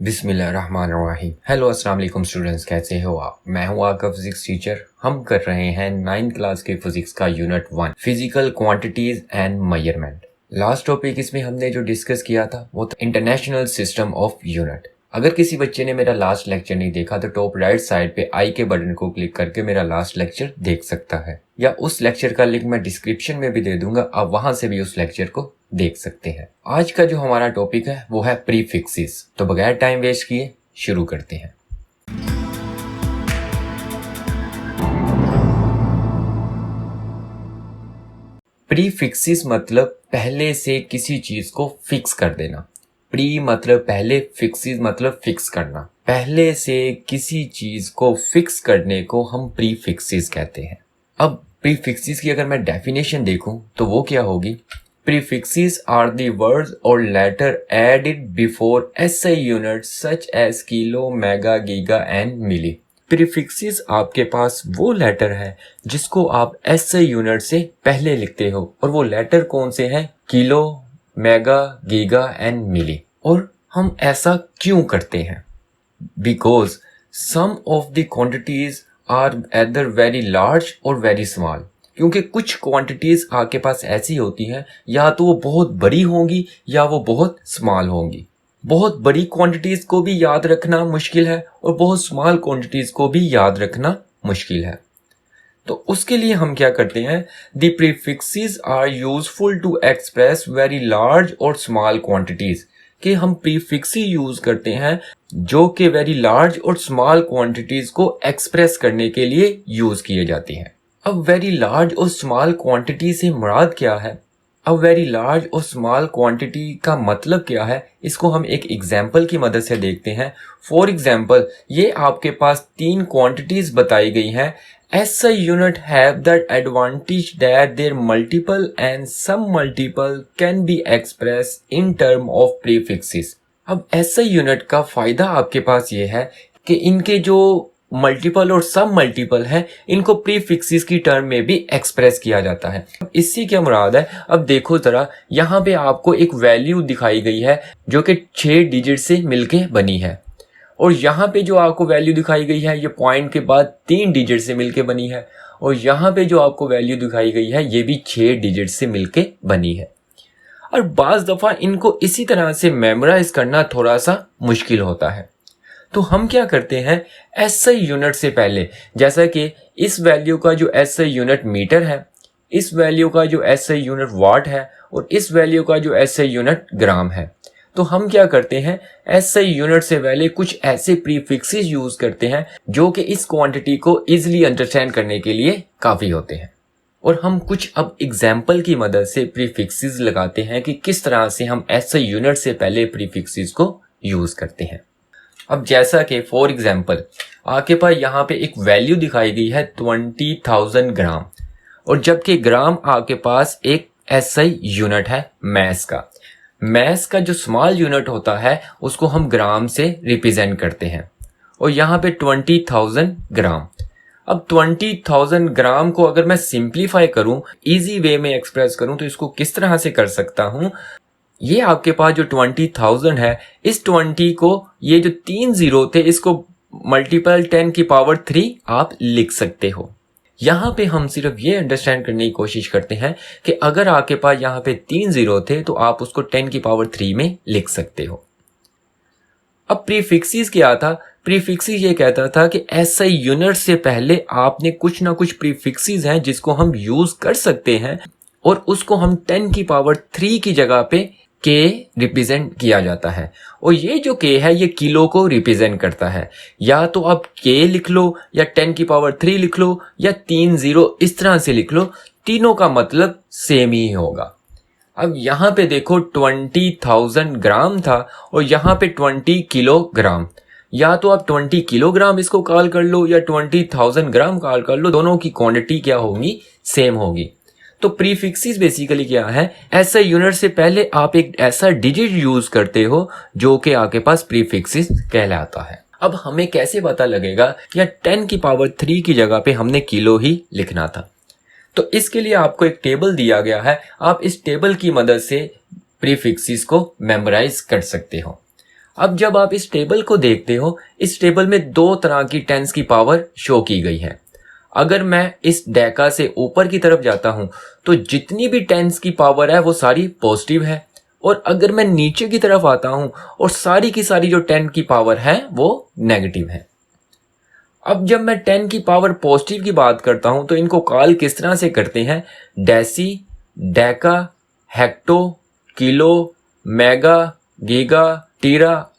बिस्मिल्लाहिर्रहमानिर्रहीम। हेलो अस्सलाम वालेकुम स्टूडेंट्स, कैसे हो आप? मैं हूं आपका फिजिक्स टीचर। हम कर रहे हैं 9th क्लास के फिजिक्स का unit 1 physical quantities and measurement. Last topic इसमें हमने जो डिस्कस किया था वो था इंटरनेशनल सिस्टम ऑफ यूनिट। अगर किसी बच्चे ने मेरा लास्ट लेक्चर नहीं देखा तो टॉप राइट साइड पे आई के बटन को क्लिक करके मेरा लास्ट लेक्चर देख सकता है, या उस लेक्चर का लिंक मैं डिस्क्रिप्शन में भी दे दूंगा, आप वहां से भी उस लेक्चर को देख सकते हैं। आज का जो हमारा टॉपिक है वो है प्रीफिक्सेस। तो बगैर टाइम वेस्ट किए शुरू करते हैं। प्रीफिक्सेस मतलब पहले से किसी चीज को फिक्स कर देना। प्री मतलब पहले, फिक्सेस मतलब फिक्स करना। पहले से किसी चीज को फिक्स करने को हम प्रीफिक्सेस कहते हैं। अब प्रीफिक्सेस की अगर मैं डेफिनेशन देखूं तो वो क्या होगी? Prefixes are the words or letter added before SI units such as kilo, mega, giga and milli. Prefixes आपके पास वो लेटर है जिसको आप SI यूनिट से पहले लिखते हो, और वो लेटर कौन से हैं? किलो, मेगा, गीगा एंड मिली। और हम ऐसा क्यों करते हैं? Because some of the quantities are either very large or very small. क्योंकि कुछ क्वांटिटीज आपके पास ऐसी होती हैं, या तो वो बहुत बड़ी होंगी या वो बहुत स्मॉल होंगी। बहुत बड़ी क्वांटिटीज को भी याद रखना मुश्किल है और बहुत स्मॉल क्वांटिटीज को भी याद रखना मुश्किल है। तो उसके लिए हम क्या करते हैं? The prefixes are useful to express very large और स्मॉल क्वांटिटीज। कि हम प्रीफिक्स ही यूज करते हैं जो कि वेरी लार्ज और स्मॉल क्वांटिटीज को एक्सप्रेस करने के लिए यूज किए जाते हैं। अब वेरी लार्ज और स्मॉल क्वांटिटी से मुराद क्या है? अब वेरी लार्ज और स्मॉल क्वांटिटी का मतलब क्या है, इसको हम एक एग्जाम्पल की मदद से देखते हैं। फॉर एग्जाम्पल, ये आपके पास 3 क्वांटिटीज बताई गई हैं। SI unit have that advantage that their multiple and some multiple can be expressed in term of prefixes. अब SI unit का फायदा आपके पास ये है कि इनके जो मल्टीपल और सब मल्टीपल है, इनको प्रीफिक्सेस की टर्म में भी एक्सप्रेस किया जाता है। अब इससे क्या मुराद है? अब देखो जरा, यहाँ पे आपको एक वैल्यू दिखाई गई है जो कि 6 डिजिट से मिलके बनी है, और यहाँ पे जो आपको वैल्यू दिखाई गई है ये पॉइंट के बाद 3 डिजिट से मिलके बनी है, और यहाँ पे जो आपको वैल्यू दिखाई गई है ये भी 6 डिजिट से मिलके बनी है। और बाज दफा इनको इसी तरह से मेमोराइज करना थोड़ा सा मुश्किल होता है। तो हम क्या करते हैं? SI यूनिट से पहले, जैसा कि इस वैल्यू का जो SI यूनिट मीटर है, इस वैल्यू का जो SI यूनिट वाट है, और इस वैल्यू का जो SI यूनिट ग्राम है, तो हम क्या करते हैं? SI यूनिट से पहले कुछ ऐसे प्रीफिक्सेस यूज करते हैं जो कि इस क्वांटिटी को इजीली अंडरस्टैंड करने के लिए काफी होते हैं। और हम कुछ अब एग्जाम्पल की मदद से प्रीफिक्सेस लगाते हैं कि किस तरह से हम SI यूनिट से पहले प्रीफिक्सेस को यूज करते हैं। अब जैसा कि फॉर एग्जाम्पल आपके पास यहाँ पे एक वैल्यू दिखाई गई है 20,000 ग्राम, और जबकि ग्राम आपके पास एक SI यूनिट है मैस का। मैस का जो स्मॉल यूनिट होता है उसको हम ग्राम से रिप्रेजेंट करते हैं, और यहाँ पे 20,000 ग्राम। अब 20,000 ग्राम को अगर मैं सिंप्लीफाई करूं, इजी वे में एक्सप्रेस करूं, तो इसको किस तरह से कर सकता हूं? ये आपके पास जो 20,000 है, इस 20 को, ये जो 3 जीरो थे, इसको मल्टीपल 10 की पावर 3 आप लिख सकते हो। यहाँ पे हम सिर्फ ये अंडरस्टैंड करने की कोशिश करते हैं कि अगर आपके पास यहाँ पे 3 जीरो थे तो आप उसको 10 की पावर 3 में लिख सकते हो। अब प्रीफिक्सेस क्या था? प्रीफिक्सेस ये कहता था कि SI यूनिट से पहले आपने कुछ ना कुछ प्रीफिक्सेस हैं जिसको हम यूज कर सकते हैं, और उसको हम 10 की पावर 3 की जगह पे K रिप्रेजेंट किया जाता है। और ये जो K है ये किलो को रिप्रेजेंट करता है। या तो आप K लिख लो, या 10 की पावर 3 लिख लो, या 3 जीरो इस तरह से लिख लो, तीनों का मतलब सेम ही होगा। अब यहाँ पे देखो 20,000 ग्राम था, और यहाँ पे 20 किलोग्राम। या तो आप 20 किलोग्राम इसको कॉल कर लो, या 20,000 ग्राम कॉल कर लो, दोनों की क्वांटिटी क्या होगी? सेम होगी। तो प्रीफिक्सेस बेसिकली क्या है? SI यूनिट से पहले आप एक ऐसा डिजिट यूज करते हो जो कि आपके पास प्रीफिक्सेस कहलाता है। अब हमें कैसे पता लगेगा कि 10 की पावर 3 की जगह पे हमने किलो ही लिखना था? तो इसके लिए आपको एक टेबल दिया गया है, आप इस टेबल की मदद से प्रीफिक्सेस को मेमोराइज कर सकते हो। अब जब आप इस टेबल को देखते हो, इस टेबल में दो तरह की टेंस की पावर शो की गई है। अगर मैं इस डेका से ऊपर की तरफ जाता हूं तो जितनी भी टेंस की पावर है वो सारी पॉजिटिव है, और अगर मैं नीचे की तरफ आता हूं और सारी की सारी जो 10 की पावर है वो नेगेटिव है। अब जब मैं 10 की पावर पॉजिटिव की बात करता हूं तो इनको कॉल किस तरह से करते हैं? Deci, deca, hecto, kilo, mega, giga, tera,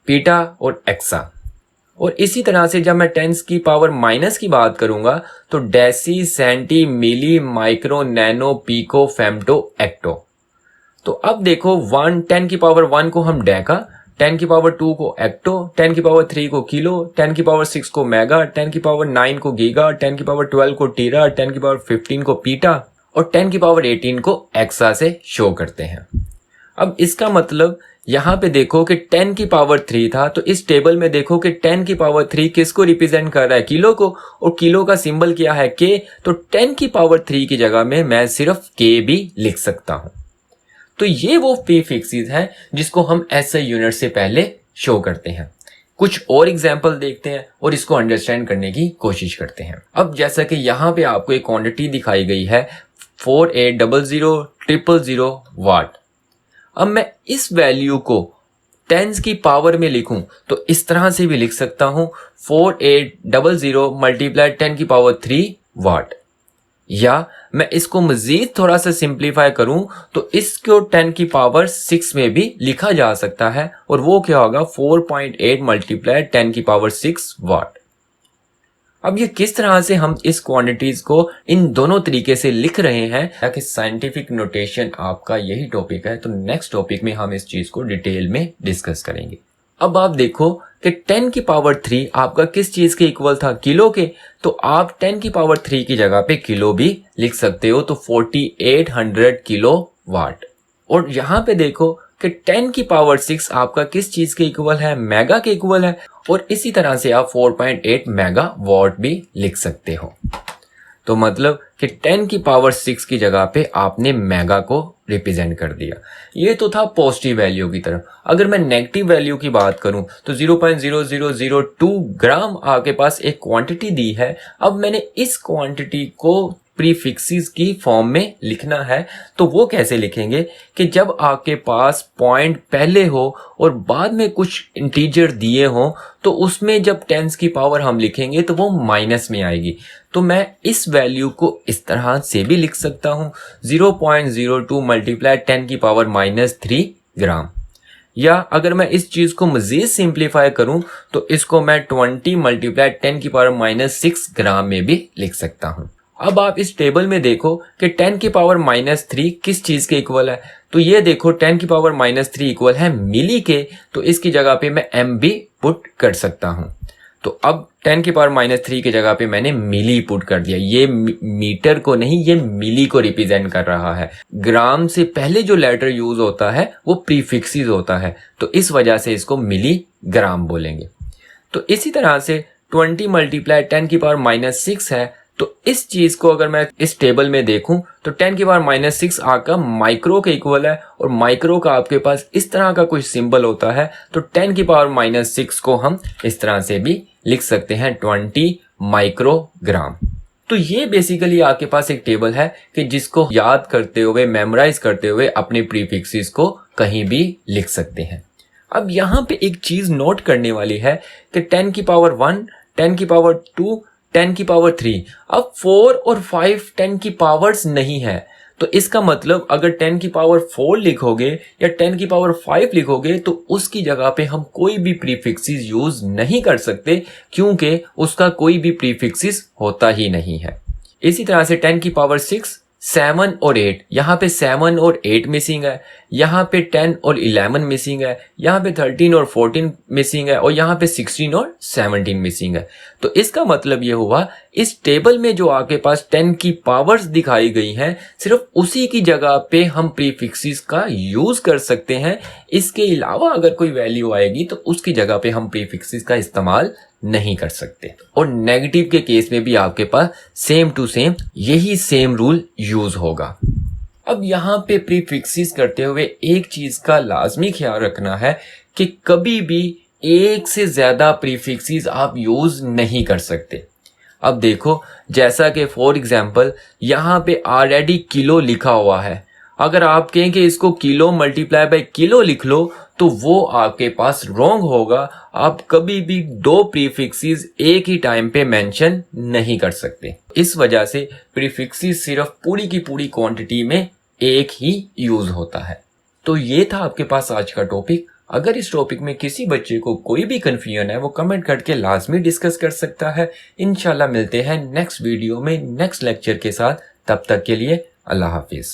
peta और एक्सा। और इसी तरह से जब मैं टेंस की पावर माइनस की बात करूंगा तो deci, centi, milli, micro, nano, pico, femto, atto. तो अब देखो 10 की पावर 1 को हम डेका, 10 की पावर 2 को एक्टो, 10 की पावर 3 को किलो, 10 की पावर 6 को मेगा, 10 की पावर 9 को गीगा, 10 की पावर 12 को टीरा, 10 की पावर 15 को पीटा और 10 की पावर 18 को एक्सा से शो करते हैं। अब इसका मतलब यहां पे देखो कि 10 की पावर 3 था, तो इस टेबल में देखो कि 10 की पावर 3 किसको रिप्रेजेंट कर रहा है? किलो को, और किलो का सिंबल क्या है? के। तो 10 की पावर 3 की जगह में मैं सिर्फ के भी लिख सकता हूं। तो ये वो प्रीफिक्सेस हैं जिसको हम एसआई यूनिट से पहले शो करते हैं। कुछ और एग्जाम्पल देखते हैं और इसको अंडरस्टैंड करने की कोशिश करते हैं। अब जैसा कि यहाँ पे आपको एक क्वांटिटी दिखाई गई है 48000000 वाट। अब मैं इस वैल्यू को टेंस की पावर में लिखूं तो इस तरह से भी लिख सकता हूं 4800 मल्टीप्लाई 10 की पावर 3 वाट। या मैं इसको मजीद थोड़ा सा सिंप्लीफाई करूं तो इसको 10 की पावर 6 में भी लिखा जा सकता है, और वो क्या होगा? 4.8 मल्टीप्लाई 10 की पावर 6 वाट। अब ये किस तरह से हम इस क्वांटिटीज को इन दोनों तरीके से लिख रहे हैं, ताकि साइंटिफिक नोटेशन आपका यही टॉपिक है, तो नेक्स्ट टॉपिक में हम इस चीज को डिटेल में डिस्कस करेंगे। अब आप देखो कि 10 की पावर 3 आपका किस चीज के इक्वल था? किलो के। तो आप 10 की पावर 3 की जगह पे किलो भी लिख सकते हो, तो 4800 किलो वाट। और यहां पे देखो कि 10 की पावर 6 आपका किस चीज के इक्वल है? मेगा के इक्वल है, और इसी तरह से आप 4.8 मेगा वॉट भी लिख सकते हो। तो मतलब कि 10 की पावर 6 की जगह पे आपने मेगा को रिप्रेजेंट कर दिया। ये तो था पॉजिटिव वैल्यू की तरफ। अगर मैं नेगेटिव वैल्यू की बात करूं तो 0.0002 ग्राम आपके पास एक क्वांटिटी दी है। अब मैंने इस क्वांटिटी को प्रीफिक्सेस की फॉर्म में लिखना है, तो वो कैसे लिखेंगे कि जब आपके पास पॉइंट पहले हो और बाद में कुछ इंटीजर दिए हो, तो उसमें जब टेंस की पावर हम लिखेंगे तो वो माइनस में आएगी। तो मैं इस वैल्यू को इस तरह से भी लिख सकता हूं 0.02 मल्टीप्लाई 10 की पावर -3 ग्राम। या अगर मैं इस चीज को मजीद सिंप्लीफाई करूं तो इसको मैं 20 मल्टीप्लाई 10 की पावर -6 ग्राम में भी लिख सकता हूं। अब आप इस टेबल में देखो कि 10 की पावर -3 किस चीज के इक्वल है? तो ये देखो 10 की पावर -3 इक्वल है मिली के, तो इसकी जगह पे मैं एम भी पुट कर सकता हूं। तो अब 10 की पावर -3 की जगह पे मैंने मिली पुट कर दिया। ये मीटर को नहीं, ये मिली को रिप्रेजेंट कर रहा है। ग्राम से पहले जो लेटर यूज होता है वो प्रीफिक्सेस होता है, तो इस वजह से इसको मिली ग्राम बोलेंगे। तो इसी तरह से 20 मल्टीप्लाई 10 की पावर -6 है, तो इस चीज को अगर मैं इस टेबल में देखूं तो 10 की पावर -6 आपका माइक्रो के इक्वल है, और माइक्रो का आपके पास इस तरह का कुछ सिंबल होता है, तो 10 की पावर -6 को हम इस तरह से भी लिख सकते हैं 20 माइक्रोग्राम। तो ये बेसिकली आपके पास एक टेबल है कि जिसको याद करते हुए, मेमोराइज करते हुए अपने प्रीफिक्सेस को कहीं भी लिख सकते हैं। अब यहाँ पे एक चीज नोट करने वाली है कि 10 की पावर 1, 10 की पावर 2, 10 की पावर 3, अब 4 और 5 10 की पावर्स नहीं है। तो इसका मतलब अगर 10 की पावर 4 लिखोगे या 10 की पावर 5 लिखोगे तो उसकी जगह पे हम कोई भी प्रीफिक्सेस यूज नहीं कर सकते, क्योंकि उसका कोई भी प्रीफिक्सेस होता ही नहीं है। इसी तरह से 10 की पावर 6, 7 और 8, यहाँ पे 7 और 8 मिसिंग है, यहाँ पे 10 और 11 मिसिंग है, यहाँ पे 13 और 14 मिसिंग है, और यहाँ पे 16 और 17 मिसिंग है। तो इसका मतलब ये हुआ इस टेबल में जो आपके पास 10 की पावर्स दिखाई गई हैं, सिर्फ उसी की जगह पे हम प्रीफिक्सेस का यूज कर सकते हैं। इसके अलावा अगर कोई वैल्यू आएगी तो उसकी जगह पे हम प्रीफिक्सेस का इस्तेमाल नहीं कर सकते। और नेगेटिव के केस में भी आपके पास सेम टू सेम यही सेम रूल यूज होगा। अब यहाँ पे प्रीफिक्सेस करते हुए एक चीज का लाजमी ख्याल रखना है कि कभी भी एक से ज्यादा प्रीफिक्सेस आप यूज नहीं कर सकते। अब देखो, जैसा कि फॉर एग्जाम्पल यहाँ पे ऑलरेडी किलो लिखा हुआ है, अगर आप कहें कि इसको किलो मल्टीप्लाई बाय किलो लिख लो तो वो आपके पास रॉन्ग होगा। आप कभी भी दो प्रीफिक्सेस एक ही टाइम पे मेंशन नहीं कर सकते। इस वजह से प्रीफिक्सेस सिर्फ पूरी की पूरी क्वांटिटी में एक ही यूज होता है। तो ये था आपके पास आज का टॉपिक। अगर इस टॉपिक में किसी बच्चे को कोई भी कंफ्यूजन है वो कमेंट करके लाजमी डिस्कस कर सकता है। इंशाल्लाह मिलते हैं नेक्स्ट वीडियो में नेक्स्ट लेक्चर के साथ। तब तक के लिए अल्लाह हाफिज।